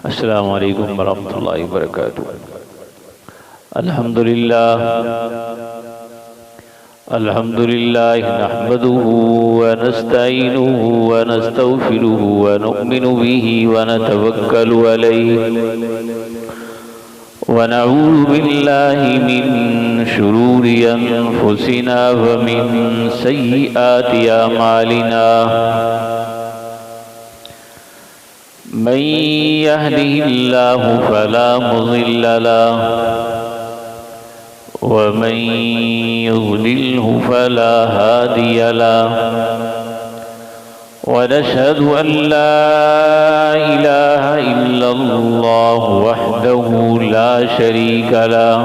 अस्सलामु अलैकुम वरहमतुल्लाहि वबरकातुहू। अल्हम्दुलिल्लाह नहमदुहु व नस्तईनुहु व नस्तगफिरुहु व नुमिनु बिही व नतवक्कलु अलैहि व नऊज़ु बिल्लाहि मिन शुरूरि अनफुसिना व मिन सय्यिआति अमालिना। मन यहदिहिल्लाहु फला मुज़िल्ल लहु व मन युज़लिल्हु फला हादिय लहु व नशहदु अन ला इलाहा इल्लल्लाहु वहदहु ला शरीक लहु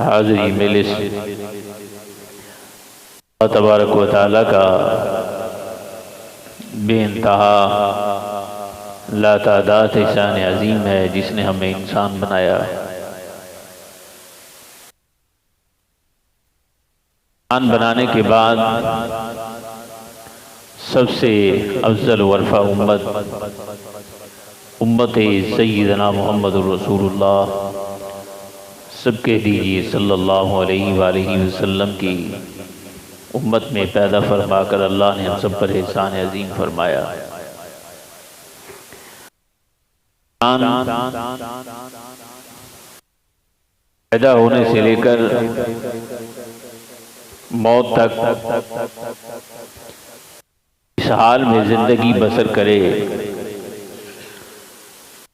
हाज़िरी मजलिस अल्लाह तबारक व तआला का बेइंतहा लातादाद एहसान अजीम है जिसने हमें इंसान बनाया। इंसान बनाने के बाद सबसे अफजल वरफा उम्मत सय्यदना मुहम्मदुर रसूलुल्लाह सबके दीजिए सल्लल्लाहु अलैहि वसल्लम की उम्मत में पैदा फरमाकर अल्लाह ने हम सब पर एहसान अजीम फरमाया। पैदा होने से लेकर मौत तक इस हाल में जिंदगी बसर करे,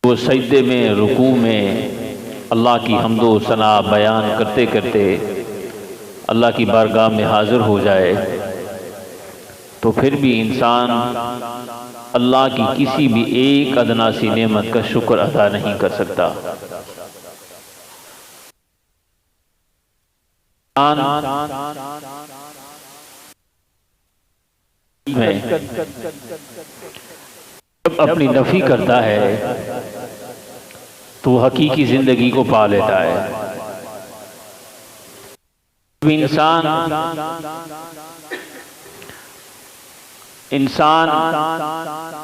वो सजदे में रुकू में अल्लाह की हम्दो सना बयान करते करते अल्लाह की बारगाह में हाजिर हो जाए, तो फिर भी इंसान अल्लाह की किसी भी एक अदना सी नेमत का शुक्र अदा नहीं कर सकता। जब अपनी नफी करता है तो हकीकी जिंदगी को पा लेता है। इंसान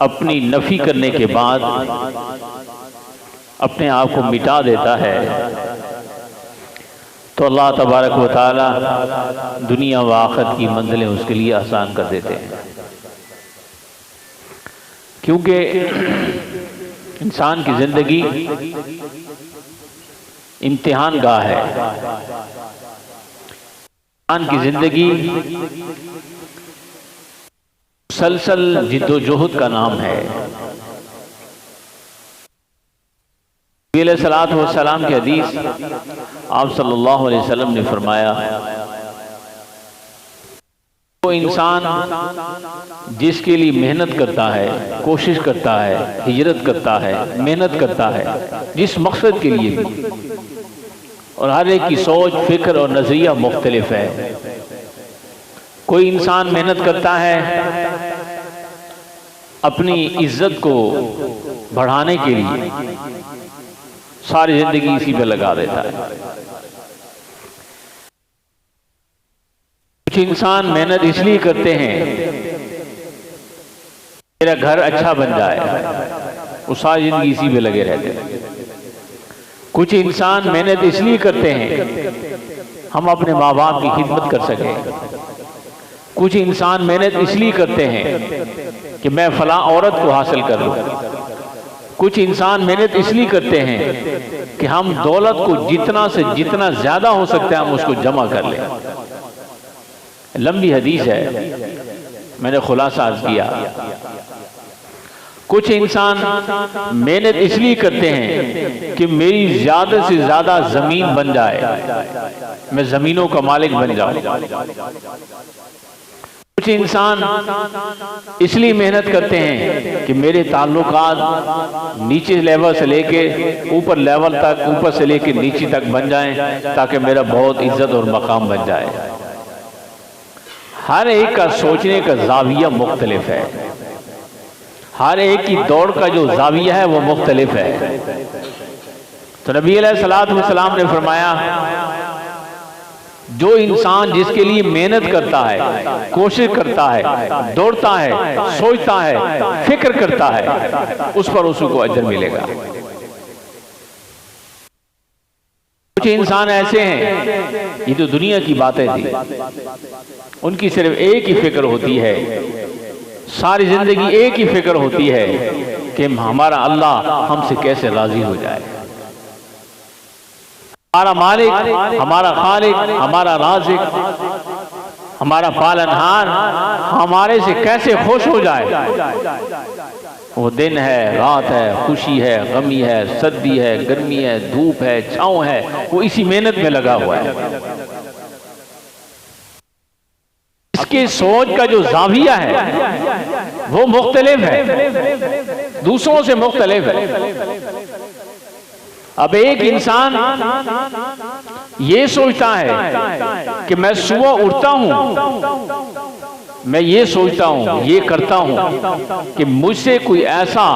अपनी नफी करने के बाद अपने आप को मिटा देता है तो अल्लाह तबारक व तआला दुनिया व आखिरत की मंजिलें उसके लिए आसान कर देते हैं। क्योंकि इंसान की जिंदगी इम्तिहान गाह है। इंसान की जिंदगी मुसलसल जिद्दोजहद का नाम है। नबी अलैहिस्सलातु वस्सलाम की हदीस आप सल्लल्लाहु अलैहि वसल्लम ने फरमाया, वो इंसान जिसके लिए मेहनत करता है, कोशिश करता है, हिजरत करता है, मेहनत करता है जिस मकसद के लिए भी, और हर एक की सोच फिक्र और नजरिया मुख्तलिफ है। कोई इंसान मेहनत करता है अपनी इज्जत को बढ़ाने के लिए, सारी जिंदगी इसी पे लगा देता है। कुछ इंसान मेहनत इसलिए करते हैं मेरा घर अच्छा बन जाए, वो सारी जिंदगी इसी पे लगे रहते हैं। कुछ इंसान मेहनत इसलिए करते हैं हम अपने माँ बाप की खिदमत कर सकें। कुछ इंसान मेहनत इसलिए करते हैं कि मैं फलां औरत को हासिल कर लूं। कुछ इंसान मेहनत इसलिए करते हैं कि हम दौलत को जितना से जितना ज्यादा हो सकता है हम उसको जमा कर लें। लंबी हदीस है, मैंने खुलासा अर्ज किया। कुछ इंसान मेहनत इसलिए करते हैं कि मेरी ज्यादा से ज्यादा जमीन बन जाए, मैं जमीनों का मालिक बन जाऊं। कुछ इंसान इसलिए मेहनत करते हैं कि मेरे ताल्लुकात नीचे लेवल से लेके ऊपर लेवल तक, ऊपर से लेके नीचे तक बन जाएं ताकि मेरा बहुत इज्जत और मकाम बन जाए। हर एक का सोचने का जाविया मुख्तलिफ है, हर एक की दौड़ का जो जाविया है वो मुख्तलिफ है। तो नबी अलैहिस्सलातु वस्सलाम ने फरमाया, जो इंसान जिसके लिए मेहनत करता है, कोशिश करता है, दौड़ता है, सोचता है, फिक्र करता है, उस पर उसको अजर मिलेगा। कुछ इंसान ऐसे हैं, ये तो दुनिया की बातें थी, उनकी सिर्फ एक ही फिक्र होती है, सारी जिंदगी एक ही फिक्र होती है कि हमारा अल्लाह हमसे कैसे राजी हो जाए, हमारा मालिक, हमारा खालिक, हमारा राज़िक, हमारा पालनहार हमारे से कैसे खुश हो जाए। वो दिन है, रात है, खुशी है, गमी है, सर्दी है, गर्मी है, धूप है, छाँव है, वो इसी मेहनत में लगा हुआ है। इसके सोच का जो जाविया है वो मुख्तलिफ है, दूसरों से मुख्तलिफ है। अब एक इंसान ये सोचता है कि मैं सुबह उठता हूं, मैं ये सोचता हूं, ये करता हूं कि मुझसे कोई ऐसा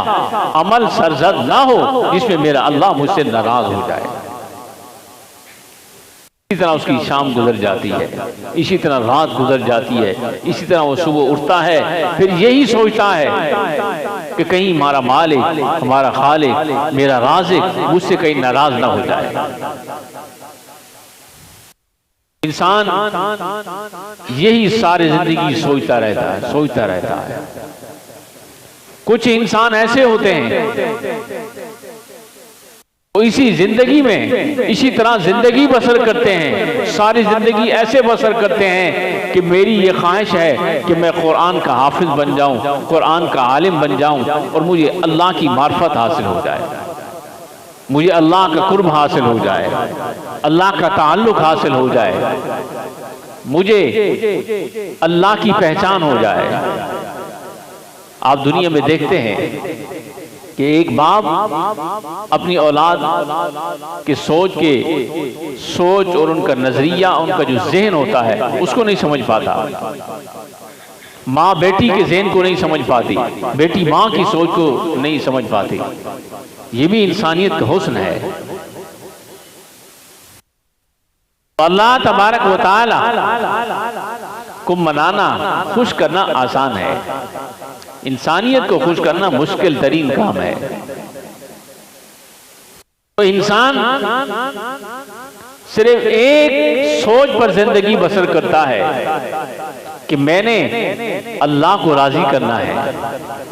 अमल सरजद ना हो जिसमें मेरा अल्लाह मुझसे नाराज हो जाए। इसी तरह उसकी शाम गुजर जाती है, इसी तरह रात गुजर जाती है, इसी तरह वो सुबह उठता है, फिर यही सोचता है कि कहीं हमारा मालिक, हमारा खालिक, मेरा राज़िक मुझसे कहीं नाराज ना हो जाए। इंसान यही सारी जिंदगी सोचता रहता है, सोचता रहता है। कुछ इंसान ऐसे होते हैं वो इसी जिंदगी में इसी तरह जिंदगी बसर करते हैं, सारी जिंदगी ऐसे बसर करते हैं कि मेरी ये ख्वाहिश है कि मैं कुरान का हाफिज बन जाऊं, कुरान का आलिम बन जाऊं और मुझे अल्लाह की मार्फत हासिल हो जाए, मुझे अल्लाह का कुर्ब हासिल हो जाए, अल्लाह का ताल्लुक हासिल हो जाए, मुझे अल्लाह की पहचान हो जाए। आप दुनिया में देखते हैं कि एक बाप अपनी औलाद के सोच और उनका नजरिया, उनका जो ज़हन होता है उसको नहीं समझ पाता। माँ बेटी के ज़हन को नहीं समझ पाती, बेटी माँ की सोच को नहीं समझ पाती। ये भी इंसानियत का हुस्न है। अल्लाह तबारक व तआला को मनाना, खुश करना आसान है, इंसानियत को खुश करना मुश्किल तरीन काम है। तो इंसान सिर्फ एक सोच पर जिंदगी बसर करता है कि मैंने अल्लाह को राजी करना है,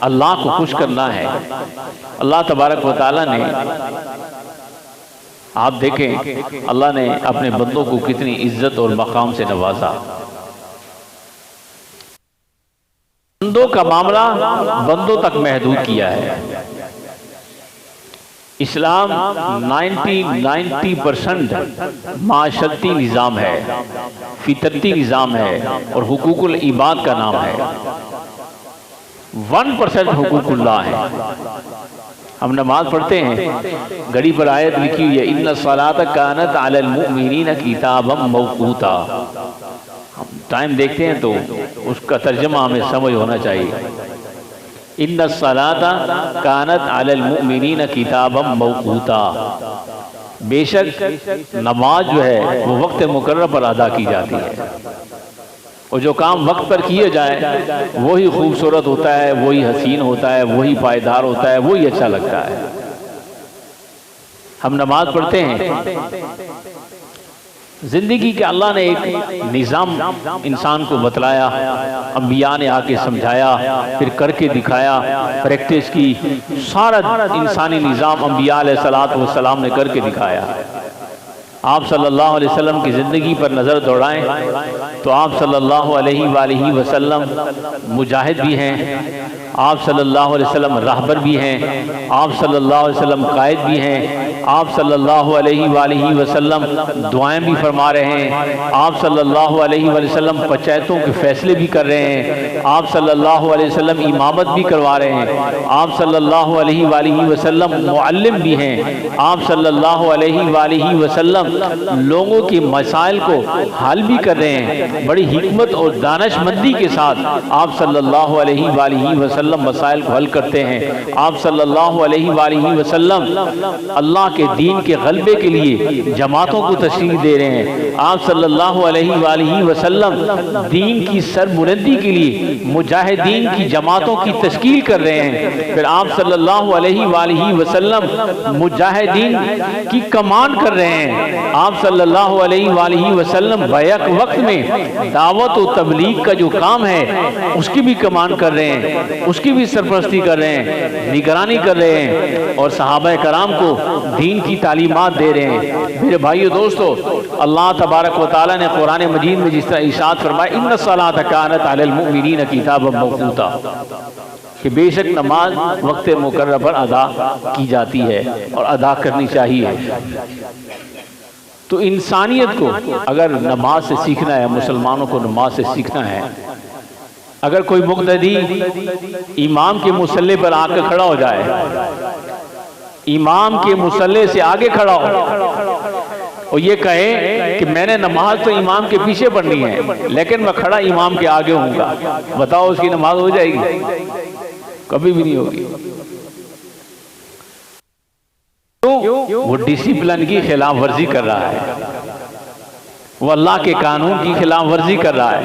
अल्लाह को खुश करना है। अल्लाह तबारक व तआला ने, आप देखें अल्लाह ने अपने बंदों को कितनी इज्जत और मकाम से नवाजा। बंदों का मामला बंदों तक महदूद किया है। इस्लाम 90% माशरती निज़ाम है, फितरती निज़ाम है और हुकूकुल इबाद का नाम है। 1% हुकूकुल्लाह है। हम नमाज पढ़ते हैं, घड़ी पर आयत लिखी हुई है, इन्ना सलात कानत अलल मुमिनीन किताबम मौकूता। हम टाइम देखते हैं तो उसका तर्जमा हमें समझ होना चाहिए। इन्ना सलाता कानत अलल मुमिनीन किताबम मौकूता। बेशक नमाज जो है वो वक्त मुकर्रर पर अदा की जाती है और जो काम वक्त पर किए जाए वही खूबसूरत होता है, वही हसीन होता है, वही पायदार होता है, वही अच्छा लगता है। हम नमाज पढ़ते हैं जिंदगी के अल्लाह ने एक निज़ाम इंसान को बतलाया, अंबिया ने आके समझाया, फिर करके दिखाया, प्रैक्टिस की। सारा इंसानी निज़ाम अंबिया अलैहिस्सलातु वस्सलाम ने करके दिखाया। आप सल्लल्लाहु अलैहि वसल्लम की ज़िंदगी पर नज़र दौड़ाएं तो आप सल्लल्लाहु अलैहि वसल्लम मुजाहिद भी हैं, आप सल्लल्लाहु अलैहि वसल्लम रहबर भी हैं, आप सल्लल्लाहु अलैहि वसल्लम कायद भी हैं, आप सल्लल्लाहु अलैहि वसल्लम दुआएं भी फरमा रहे हैं, आप सल्लल्लाहु अलैहि वसल्लम पंचायतों के फैसले भी कर रहे हैं, आप सल्लल्लाहु अलैहि वसल्लम इमामत भी करवा रहे हैं, आप सल्लल्लाहु अलैहि वसल्लम मुअल्लिम भी हैं, आप सल्लल्लाहु अलैहि वसल्लम लोगों के मसाइल को हल भी कर रहे हैं। बड़ी हिकमत और दानिशमंदी के साथ आप सल्लल्लाहु अलैहि वसल्लम मसाइल को हल करते हैं। आप सल्लल्लाहु अलैहि वसल्लम अल्लाह के दीन के गलबे के लिए जमातों को तशरीह दे रहे हैं। आप सल्लल्लाहु अलैहि वसल्लम दीन की सरबुलंदी के लिए मुजाहिदीन की जमातों की तश्कील कर रहे हैं। फिर आप सल्लल्लाहु अलैहि वसल्लम मुजाहिदीन की कमांड कर रहे हैं। आप सल्लल्लाहु अलैहि वसल्लम बैक वक्त में दावत और तबलीग का जो काम है उसकी भी कमांड कर रहे हैं, उसकी भी सरपरस्ती कर रहे हैं, निगरानी कर रहे हैं और सहाबा कराम को दीन की तालीमात दे रहे हैं। मेरे भाइयों दोस्तों, अल्लाह तबारक व तआला ने कुरान मजीद में जिस तरह इरशाद फरमाया, इन्ना सलात कानत अलल मुमिनीन किताबन मौक़ूता, कि बेशक नमाज वक्त मुकर्रर पर अदा की जाती है और अदा करनी चाहिए। तो इंसानियत को अगर नमाज से सीखना है, मुसलमानों को नमाज से सीखना है, अगर कोई मुक़्तदी इमाम के मुसल्ले पर आकर खड़ा हो जाए, इमाम के मुसल्ले से आगे खड़ा हो और ये कहे कि मैंने नमाज तो इमाम के पीछे पढ़नी है लेकिन मैं खड़ा इमाम के आगे हूँगा, बताओ उसकी नमाज हो जाएगी? कभी भी नहीं होगी। वो डिसिप्लिन की खिलाफ वर्जी कर रहा है, वो अल्लाह के कानून की खिलाफ वर्जी कर रहा है।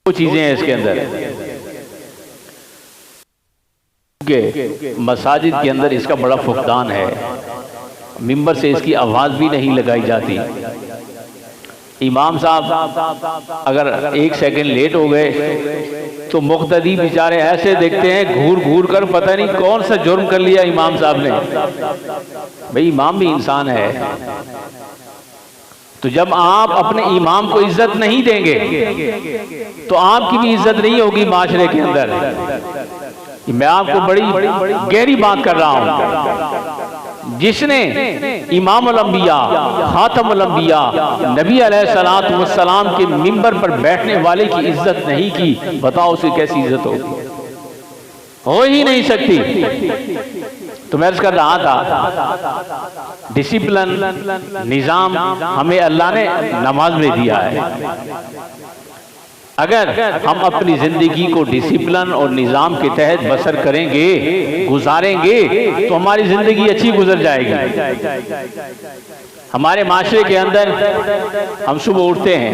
वो चीजें हैं इसके अंदर के मसाजिद के अंदर इसका बड़ा फुकदान है। मिंबर से इसकी आवाज भी नहीं लगाई जाती। इमाम साहब अगर 1 सेकंड लेट हो गए तो मुक़्तदी बेचारे ऐसे देखते हैं घूर घूर कर, पता नहीं कौन सा जुर्म कर लिया इमाम साहब ने। भाई इमाम भी इंसान है। तो जब आप अपने इमाम को इज्जत नहीं देंगे तो आपकी भी इज्जत नहीं होगी माशरे के अंदर। मैं आपको बड़ी गहरी बात कर रहा हूं। जिसने इमामुल अंबिया खातमुल अंबिया नबी अलैहिस्सलातु वस्सलाम के मिंबर पर बैठने वाले की इज्जत नहीं की, बताओ उसे कैसी इज्जत हो ही नहीं सकती। तो मैं अर्ज कर रहा था, डिसिप्लिन निज़ाम हमें अल्लाह ने नमाज में दिया है। अगर हम अपनी जिंदगी को डिसिप्लिन और निज़ाम के तहत बसर करेंगे, गुजारेंगे, तो हमारी जिंदगी अच्छी गुजर जाएगी। हमारे माशरे के अंदर हम सुबह उठते हैं,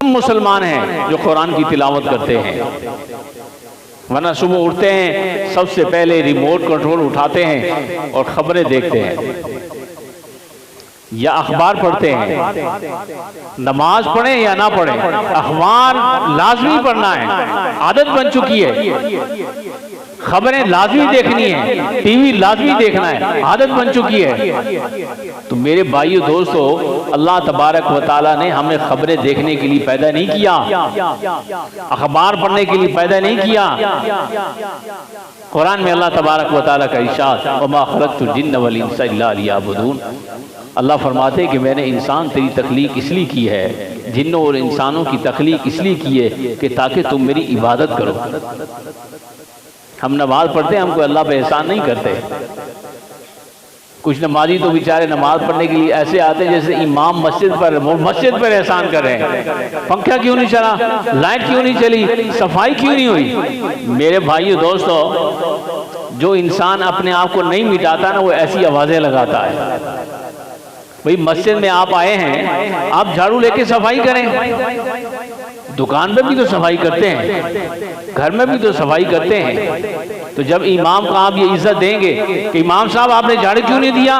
हम मुसलमान हैं जो कुरान की तिलावत करते हैं, वरना सुबह उठते हैं सबसे पहले रिमोट कंट्रोल उठाते हैं और खबरें देखते हैं या अखबार पढ़ते हैं। नमाज पढ़े या ना पढ़े, अखबार लाजमी पढ़ना है, आदत बन चुकी है। खबरें लाजमी देखनी है, टीवी लाजमी देखना है, आदत बन चुकी है। तो मेरे भाइयों दोस्तों, अल्लाह तबारक व तआला ने हमें खबरें देखने के लिए पैदा नहीं किया, अखबार पढ़ने के लिए पैदा नहीं किया। कुरान में अल्लाह तबारक व तआला का इरशाद, वमा खलक़तुल जिन्न वल इंसा इल्ला लियअबुदून। अल्लाह फरमाते कि मैंने इंसान तेरी तख्लीक इसलिए की है, जिन्नों और इंसानों की तख्लीक इसलिए की है कि ताकि तुम मेरी इबादत करो। हम नमाज पढ़ते हैं, हमको अल्लाह पे एहसान नहीं करते। कुछ नमाजी तो बेचारे नमाज पढ़ने के लिए ऐसे आते हैं जैसे इमाम मस्जिद पर एहसान कर रहे हैं। पंखा क्यों नहीं चला, लाइट क्यों नहीं चली, सफाई क्यों नहीं हुई। मेरे भाइयों दोस्तों, जो इंसान अपने आप को नहीं मिटाता ना, वो ऐसी आवाजें लगाता है। भाई मस्जिद में आप आए हैं, आप झाड़ू लेके सफाई करें, दुकान पे भी तो सफाई करते हैं, घर में भी तो सफाई करते हैं। तो जब इमाम को आप ये इज्जत देंगे कि इमाम साहब आपने झाड़ू क्यों नहीं दिया,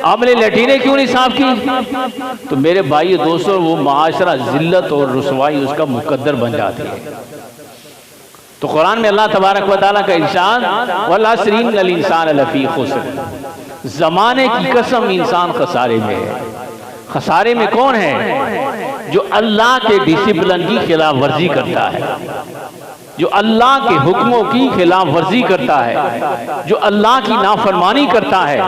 आपने लैट्रिनें क्यों नहीं साफ की, तो मेरे भाई दोस्तों वो माशरा जिल्लत और रुसवाई उसका मुकद्दर बन जाती है। तो कुरान में अल्लाह तबारक व तआला का इरशाद, वल अस्र इन्नल इंसान लफी खुस्र, ज़माने की कसम इंसान खसारे में है। खसारे में कौन है? जो अल्लाह के डिसिप्लिन की खिलाफ वर्जी करता है, जो अल्लाह के हुक्मों की खिलाफ वर्जी करता है, जो अल्लाह की नाफरमानी करता है।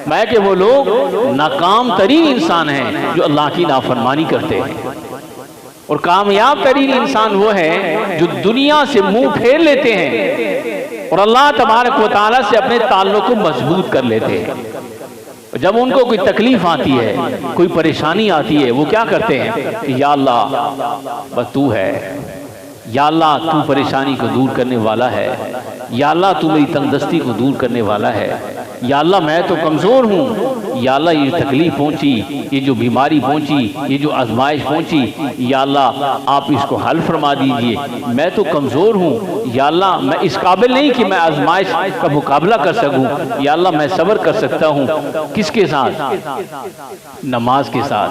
मैं कि वो लोग नाकाम तरीन इंसान हैं जो अल्लाह की नाफरमानी करते हैं, और कामयाब तरीन इंसान वो है जो दुनिया से मुंह फेर लेते हैं और अल्लाह तबारक व तआला से अपने ताल्लुक को मजबूत कर लेते हैं। जब उनको कोई तकलीफ आती है, कोई परेशानी आती है, वो क्या करते हैं कि या अल्लाह बस तू है, या अल्लाह तू परेशानी को दूर करने वाला है, या अल्लाह तू मेरी तंगदस्ती को दूर करने वाला है, या अल्लाह मैं तो कमज़ोर हूँ, या अल्लाह ये तकलीफ़ पहुँची, ये जो बीमारी पहुँची, ये जो आजमाइश पहुँची, या अल्लाह आप इसको हल फरमा दीजिए, मैं तो कमज़ोर हूँ, या अल्लाह मैं इस काबिल नहीं कि मैं आजमाइश का मुकाबला कर सकूँ, या अल्लाह मैं सब्र कर सकता हूँ। किसके साथ? नमाज के साथ,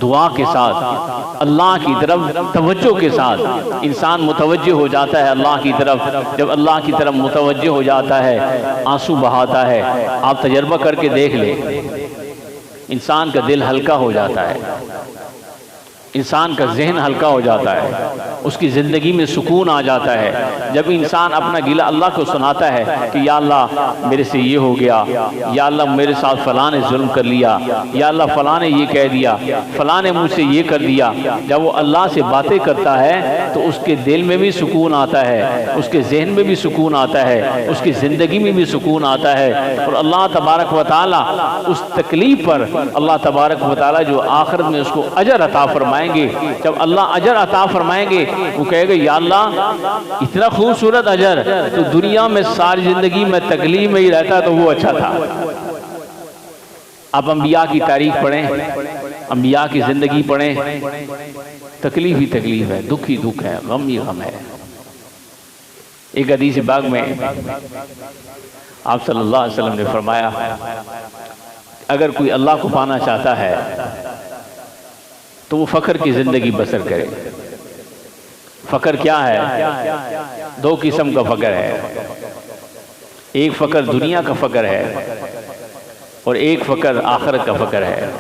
दुआ के साथ, अल्लाह की तरफ तवज्जो के साथ इंसान मुतवज्जे हो जाता है अल्लाह की तरफ। जब अल्लाह की तरफ मुतवज्जे हो जाता है, आंसू बहाता है, आप तजर्बा करके देख ले, इंसान का दिल हल्का हो जाता है, इंसान का जहन हल्का हो जाता है, उसकी ज़िंदगी में सुकून आ जाता है। जब इंसान अपना गिला अल्लाह को सुनाता है कि या अल्लाह मेरे से ये हो गया, या अल्लाह मेरे साथ फ़लाँ ने जुल्म कर लिया, या अल्लाह फ़लाँ ने ये कह दिया, फ़लाँ ने मुझसे ये कर दिया। जब वो अल्लाह से बातें करता है तो उसके दिल में भी सुकून आता है, उसके जहन में भी सुकून आता है, उसकी ज़िंदगी में भी सुकून आता है। और अल्लाह तबारक व तआला उस तकलीफ़ पर अल्लाह तबारक व तआला जो आखिरत में उसको अजर अता फरमाएंगे। जब अल्लाह अजर अता फरमाएंगे वो कहेगा या अल्लाह इतना खूबसूरत अजर, तो दुनिया में सारी जिंदगी में तकलीफ में ही रहता तो वो अच्छा था। आप अंबिया की तारीख पढ़ें, अंबिया की जिंदगी पढ़ें, तकलीफ ही तकलीफ है, दुख ही दुख है, गम ही गम है। एक हदीस बाग में आप सल्लल्लाहु अलैहि वसल्लम ने फरमाया, अगर कोई अल्लाह को पाना चाहता है तो वो फ़ख्र की ज़िंदगी बसर करे। फ़ख्र क्या है? दो किस्म का फ़ख्र है, एक फ़ख्र दुनिया का फ़ख्र है और एक फ़ख्र आखिरत का फ़ख्र है।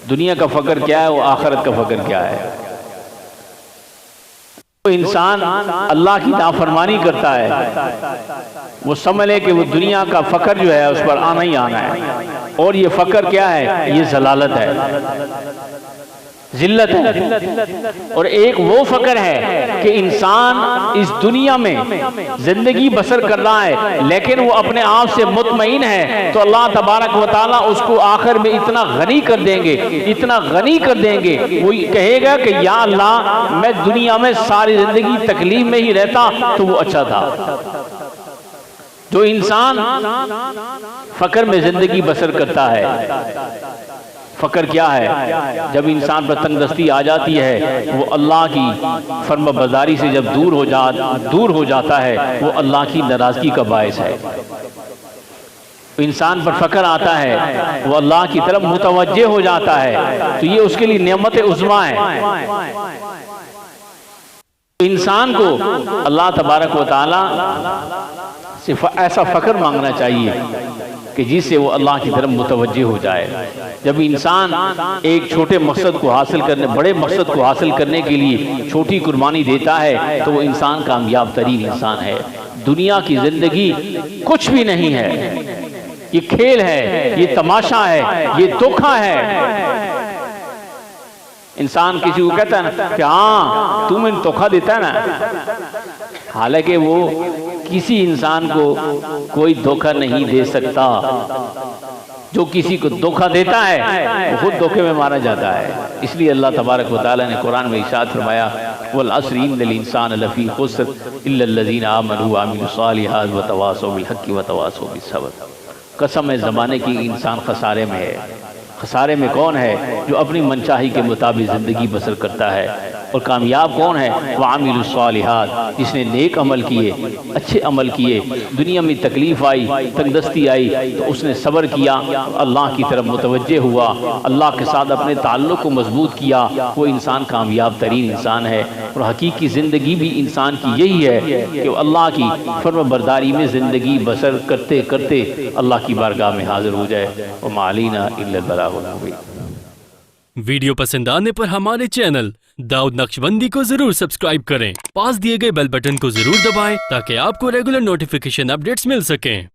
दुनिया का फ़ख्र क्या है, वो आखिरत का फ़ख्र क्या है? तो इंसान अल्लाह की नाफरमानी करता है, वो समझ ले कि वो दुनिया का फ़ख्र जो है उस पर आना ही आना है। और ये फ़ख्र क्या है? ये ज़लालत है, जिल्लत है। और एक वो फ़ख्र है कि इंसान इस दुनिया में जिंदगी बसर कर रहा है लेकिन वो अपने आप से मुतमईन है, तो अल्लाह तबारक व तआला उसको आखिर में इतना गनी कर देंगे, इतना गनी कर देंगे, वो कहेगा कि या अल्लाह मैं दुनिया में सारी जिंदगी तकलीफ में ही रहता तो वो अच्छा था। जो इंसान फ़ख्र में जिंदगी बसर करता है, फ़ख्र क्या है? जब इंसान पर तंगदस्ती आ जाती है, वो अल्लाह की फर्माबरदारी से जब दूर हो जाता है, वो अल्लाह की नाराज़गी का बायस है। इंसान पर फ़ख्र आता है, वो अल्लाह की तरफ मुतवज्जे हो जाता है, तो ये उसके लिए नेमत उज़्मा है। इंसान को अल्लाह तबारक व तआला से ऐसा फ़ख्र मांगना चाहिए कि जिससे वो अल्लाह की तरफ मुतवज्जे हो जाए। जब इंसान एक छोटे मकसद को हासिल करने, बड़े मकसद को हासिल करने के लिए छोटी कुर्बानी देता है तो वो इंसान कामयाब तरीन इंसान है। दुनिया की ज़िंदगी कुछ भी नहीं है, ये खेल है, ये तमाशा है, ये धोखा है। इंसान किसी को कहता है ना कि हाँ तू मैंने धोखा देता है ना, हालांकि वो किसी इंसान को कोई धोखा नहीं दे सकता। जो किसी को धोखा देता है वो खुद धोखे में मारा जाता है। इसलिए अल्लाह तबारक व तआला ने कुरान में इरशाद फरमाया, वल अस्र इन्नल इंसान लफी खुस्र इल्लल्लज़ीना आमनू व अमिलुस्सालिहात व तवासौ बिल हक़्क़ि व तवासौ बिस सब्र। कसम है ज़माने की, इंसान खसारे में है, खसारे में कौन है जो अपनी मनचाही के मुताबिक ज़िंदगी बसर करता है। और कामयाब कौन है? वामिलुस सालिहात, जिसने नेक अमल किए, अच्छे अमल किए, दुनिया में तकलीफ़ आई, तंगदस्ती आई तो उसने सब्र किया, अल्लाह की तरफ मुतवज्जे हुआ, अल्लाह के साथ अपने ताल्लुक़ को मजबूत किया, वो इंसान कामयाब तरीन इंसान है। और हकीकी ज़िंदगी भी इंसान की यही है कि वो अल्लाह की फर्माबरदारी में ज़िंदगी बसर करते करते अल्लाह की बारगाह में हाजिर हो जाए। और मालीना इल्लल बलागुल मुबीन। वीडियो पसंद आने पर हमारे चैनल दाऊद नक्शबंदी को जरूर सब्सक्राइब करें। पास दिए गए बेल बटन को जरूर दबाएं ताकि आपको रेगुलर नोटिफिकेशन अपडेट्स मिल सकें।